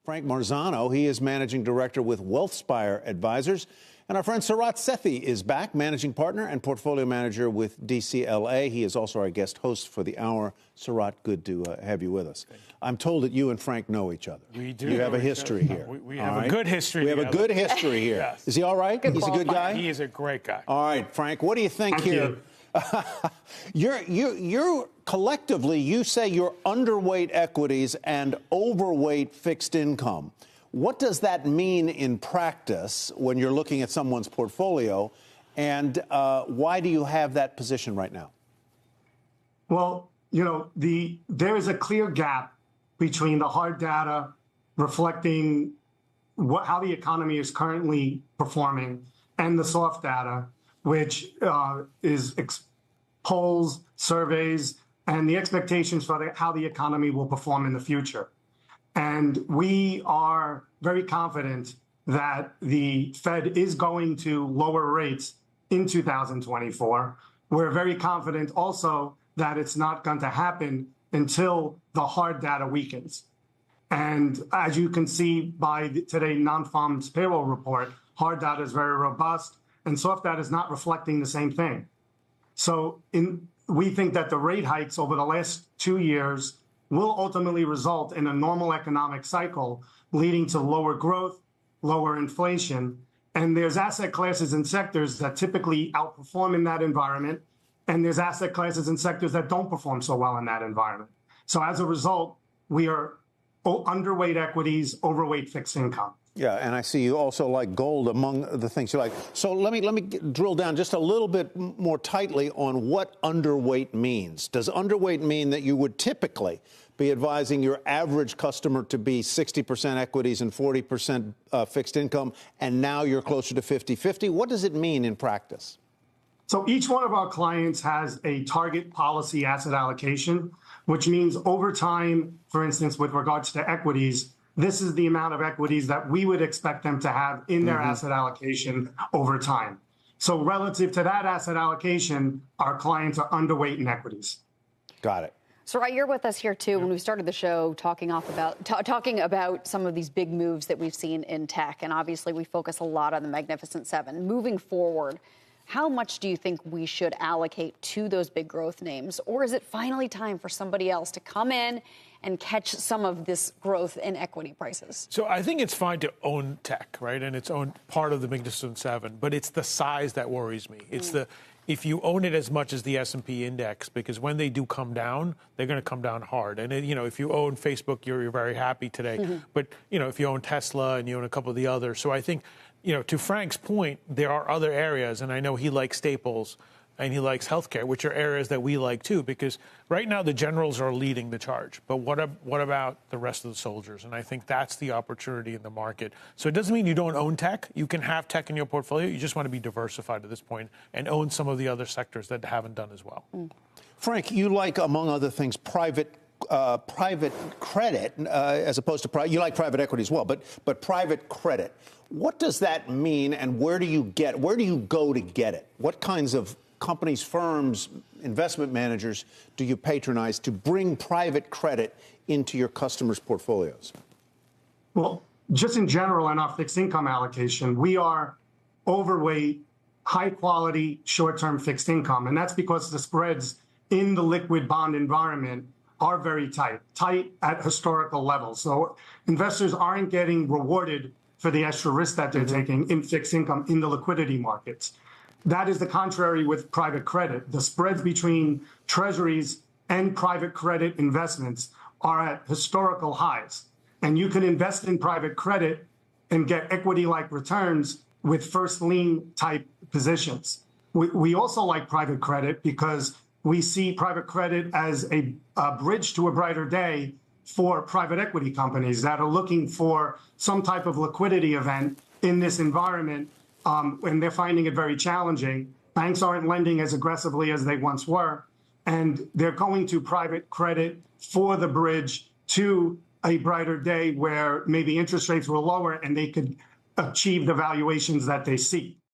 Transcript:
Frank Marzano. He is managing director with Wealthspire Advisors. And our friend Sarat Sethi is back, managing partner and portfolio manager with DCLA. He is also our guest host for the hour. Sarat, good to have you with us. I'm told that you and Frank know each other. We do. You have a history here. We have a good history. We have a good history here. Yes. Is he all right? He's a good guy? He is a great guy. All right, Frank, what do you think here? You're collectively, you say you're underweight equities and overweight fixed income. What does that mean in practice when you're looking at someone's portfolio, and why do you have that position right now? Well, you know, there is a clear gap between the hard data reflecting how the economy is currently performing and the soft data, which is polls, surveys, and the expectations for how the economy will perform in the future. And we are very confident that the Fed is going to lower rates in 2024. We're very confident also that it's not going to happen until the hard data weakens. And as you can see by today's non-farm payroll report, hard data is very robust and soft data is not reflecting the same thing. So we think that the rate hikes over the last 2 years will ultimately result in a normal economic cycle leading to lower growth, lower inflation. And there's asset classes and sectors that typically outperform in that environment. And there's asset classes and sectors that don't perform so well in that environment. So as a result, we are underweight equities, overweight fixed income. Yeah, and I see you also like gold among the things you like. So let me drill down just a little bit more tightly on what underweight means. Does underweight mean that you would typically be advising your average customer to be 60% equities and 40% fixed income, and now you're closer to 50-50? What does it mean in practice? So each one of our clients has a target policy asset allocation, which means over time, for instance, with regards to equities, this is the amount of equities that we would expect them to have in their asset allocation over time. So relative to that asset allocation, our clients are underweight in equities. Got it. Sarat, you're with us here, too, when we started the show talking about some of these big moves that we've seen in tech. And obviously, we focus a lot on the Magnificent Seven. Moving forward, how much do you think we should allocate to those big growth names? Or is it finally time for somebody else to come in and catch some of this growth in equity prices? So I think it's fine to own tech, right? And it's own part of the Magnificent Seven, but it's the size that worries me. It's if you own it as much as the S&P index, because when they do come down, they're going to come down hard. And, if you own Facebook, you're very happy today. But, if you own Tesla and you own a couple of the others. So I think, to Frank's point, there are other areas, and I know he likes staples and he likes healthcare, which are areas that we like too, because right now the generals are leading the charge. But what about the rest of the soldiers? And I think that's the opportunity in the market. So it doesn't mean you don't own tech. You can have tech in your portfolio. You just want to be diversified at this point and own some of the other sectors that haven't done as well. Frank, you like, among other things, private credit as opposed to you like private equity as well, but private credit. What does that mean, and where do you go to get it? What kinds of companies, firms, investment managers do you patronize to bring private credit into your customers' portfolios? Well, just in general in our fixed income allocation, we are overweight, high quality, short-term fixed income. And that's because the spreads in the liquid bond environment are very tight at historical levels. So investors aren't getting rewarded for the extra risk that they're taking in fixed income in the liquidity markets. That is the contrary with private credit. The spreads between treasuries and private credit investments are at historical highs. And you can invest in private credit and get equity-like returns with first lien type positions. We also like private credit because we see private credit as a bridge to a brighter day for private equity companies that are looking for some type of liquidity event in this environment. And they're finding it very challenging. Banks aren't lending as aggressively as they once were, and they're going to private credit for the bridge to a brighter day where maybe interest rates were lower and they could achieve the valuations that they seek.